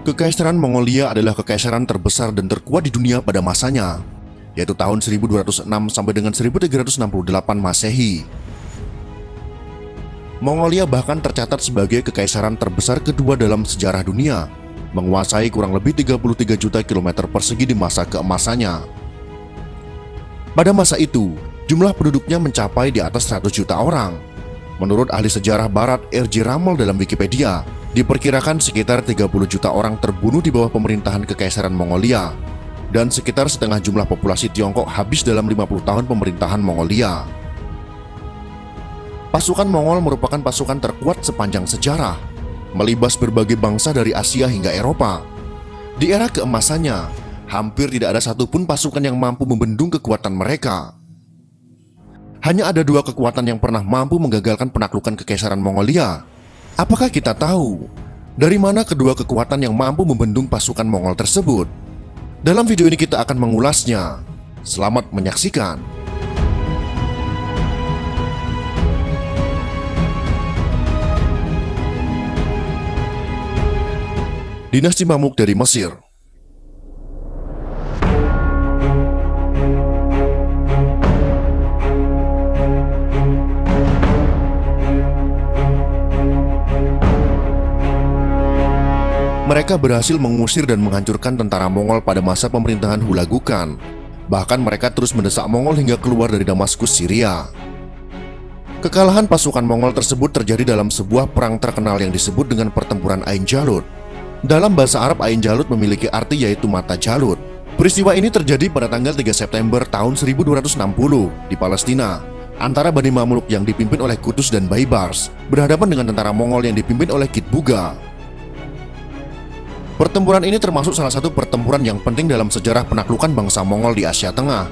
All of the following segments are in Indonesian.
Kekaisaran Mongolia adalah kekaisaran terbesar dan terkuat di dunia pada masanya, yaitu tahun 1206 sampai dengan 1368 Masehi. Mongolia bahkan tercatat sebagai kekaisaran terbesar kedua dalam sejarah dunia, menguasai kurang lebih 33 juta kilometer persegi di masa keemasannya. Pada masa itu, jumlah penduduknya mencapai di atas 100 juta orang. Menurut ahli sejarah barat R.J. Rummel dalam Wikipedia, diperkirakan sekitar 30 juta orang terbunuh di bawah pemerintahan Kekaisaran Mongolia, dan sekitar setengah jumlah populasi Tiongkok habis dalam 50 tahun pemerintahan Mongolia. Pasukan Mongol merupakan pasukan terkuat sepanjang sejarah, melibas berbagai bangsa dari Asia hingga Eropa. Di era keemasannya, hampir tidak ada satupun pasukan yang mampu membendung kekuatan mereka. Hanya ada dua kekuatan yang pernah mampu menggagalkan penaklukan Kekaisaran Mongolia. Apakah kita tahu dari mana kedua kekuatan yang mampu membendung pasukan Mongol tersebut? Dalam video ini kita akan mengulasnya. Selamat menyaksikan. Dinasti Mamluk dari Mesir. Mereka berhasil mengusir dan menghancurkan tentara Mongol pada masa pemerintahan Hulagukan. Bahkan mereka terus mendesak Mongol hingga keluar dari Damaskus, Syria. Kekalahan pasukan Mongol tersebut terjadi dalam sebuah perang terkenal yang disebut dengan pertempuran Ain Jalut. Dalam bahasa Arab, Ain Jalut memiliki arti yaitu mata Jalut. Peristiwa ini terjadi pada tanggal 3 September tahun 1260 di Palestina, antara Bani Mamluk yang dipimpin oleh Qutuz dan Baibars berhadapan dengan tentara Mongol yang dipimpin oleh Kitbuga. Pertempuran ini termasuk salah satu pertempuran yang penting dalam sejarah penaklukan bangsa Mongol di Asia Tengah,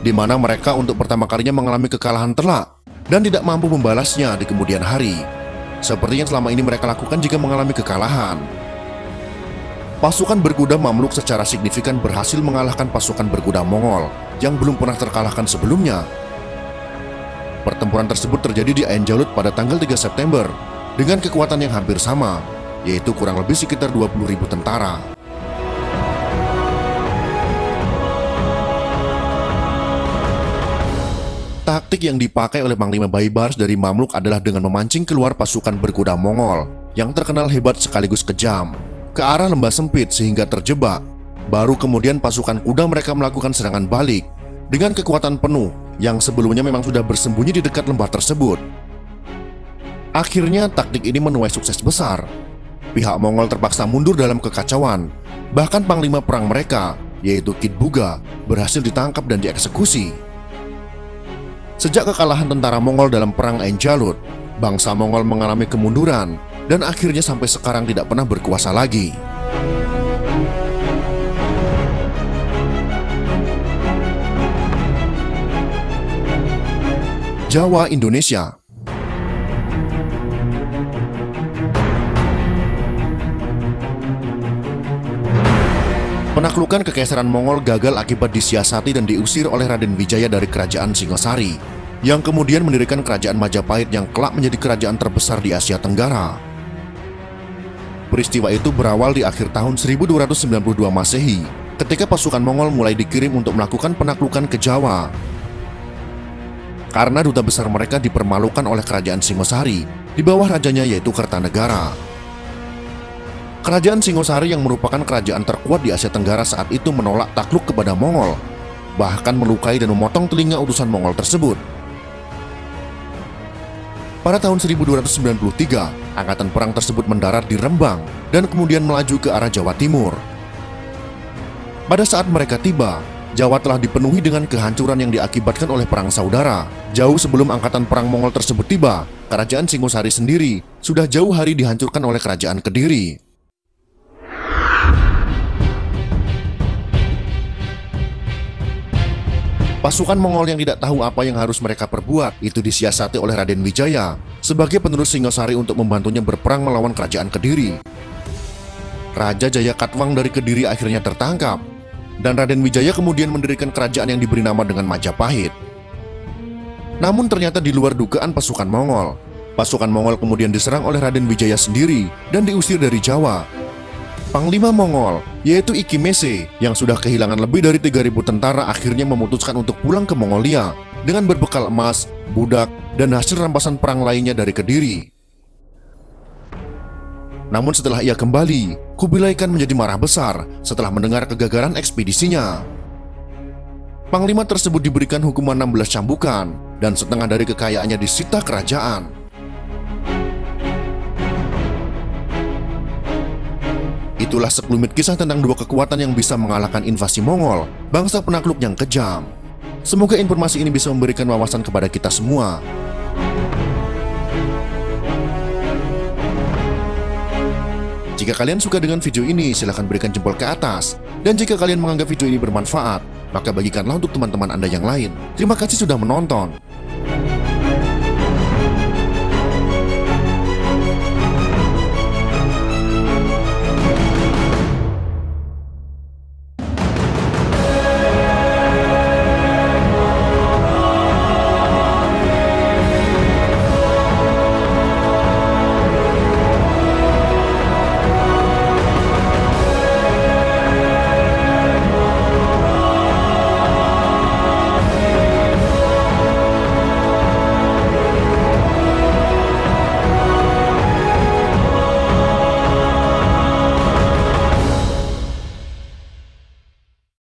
di mana mereka untuk pertama kalinya mengalami kekalahan telak dan tidak mampu membalasnya di kemudian hari, seperti yang selama ini mereka lakukan jika mengalami kekalahan. Pasukan berkuda Mamluk secara signifikan berhasil mengalahkan pasukan berkuda Mongol yang belum pernah terkalahkan sebelumnya. Pertempuran tersebut terjadi di Ain Jalut pada tanggal 3 September dengan kekuatan yang hampir sama, yaitu kurang lebih sekitar 20.000 tentara. Taktik yang dipakai oleh Panglima Baibars dari Mamluk adalah dengan memancing keluar pasukan berkuda Mongol yang terkenal hebat sekaligus kejam ke arah lembah sempit sehingga terjebak. Baru kemudian pasukan kuda mereka melakukan serangan balik dengan kekuatan penuh yang sebelumnya memang sudah bersembunyi di dekat lembah tersebut. Akhirnya taktik ini menuai sukses besar. Pihak Mongol terpaksa mundur dalam kekacauan. Bahkan panglima perang mereka, yaitu Kitbuga, berhasil ditangkap dan dieksekusi. Sejak kekalahan tentara Mongol dalam perang Ain Jalut, bangsa Mongol mengalami kemunduran dan akhirnya sampai sekarang tidak pernah berkuasa lagi. Jawa, Indonesia. Penaklukan Kekaisaran Mongol gagal akibat disiasati dan diusir oleh Raden Wijaya dari kerajaan Singosari, yang kemudian mendirikan kerajaan Majapahit yang kelak menjadi kerajaan terbesar di Asia Tenggara. Peristiwa itu berawal di akhir tahun 1292 Masehi, ketika pasukan Mongol mulai dikirim untuk melakukan penaklukan ke Jawa. Karena duta besar mereka dipermalukan oleh kerajaan Singosari di bawah rajanya yaitu Kertanegara. Kerajaan Singosari yang merupakan kerajaan terkuat di Asia Tenggara saat itu menolak takluk kepada Mongol, bahkan melukai dan memotong telinga utusan Mongol tersebut. Pada tahun 1293, angkatan perang tersebut mendarat di Rembang dan kemudian melaju ke arah Jawa Timur. Pada saat mereka tiba, Jawa telah dipenuhi dengan kehancuran yang diakibatkan oleh perang saudara. Jauh sebelum angkatan perang Mongol tersebut tiba, kerajaan Singosari sendiri sudah jauh hari dihancurkan oleh kerajaan Kediri. Pasukan Mongol yang tidak tahu apa yang harus mereka perbuat itu disiasati oleh Raden Wijaya sebagai penerus Singosari untuk membantunya berperang melawan kerajaan Kediri. Raja Jayakatwang dari Kediri akhirnya tertangkap, dan Raden Wijaya kemudian mendirikan kerajaan yang diberi nama dengan Majapahit. Namun ternyata di luar dugaan pasukan Mongol kemudian diserang oleh Raden Wijaya sendiri dan diusir dari Jawa. Panglima Mongol, yaitu Ikimese, yang sudah kehilangan lebih dari 3.000 tentara akhirnya memutuskan untuk pulang ke Mongolia dengan berbekal emas, budak, dan hasil rampasan perang lainnya dari Kediri. Namun setelah ia kembali, Kubilai Khan menjadi marah besar setelah mendengar kegagalan ekspedisinya. Panglima tersebut diberikan hukuman 16 cambukan dan setengah dari kekayaannya disita kerajaan. Itulah sekelumit kisah tentang dua kekuatan yang bisa mengalahkan invasi Mongol, bangsa penakluk yang kejam. Semoga informasi ini bisa memberikan wawasan kepada kita semua. Jika kalian suka dengan video ini, silahkan berikan jempol ke atas. Dan jika kalian menganggap video ini bermanfaat, maka bagikanlah untuk teman-teman Anda yang lain. Terima kasih sudah menonton.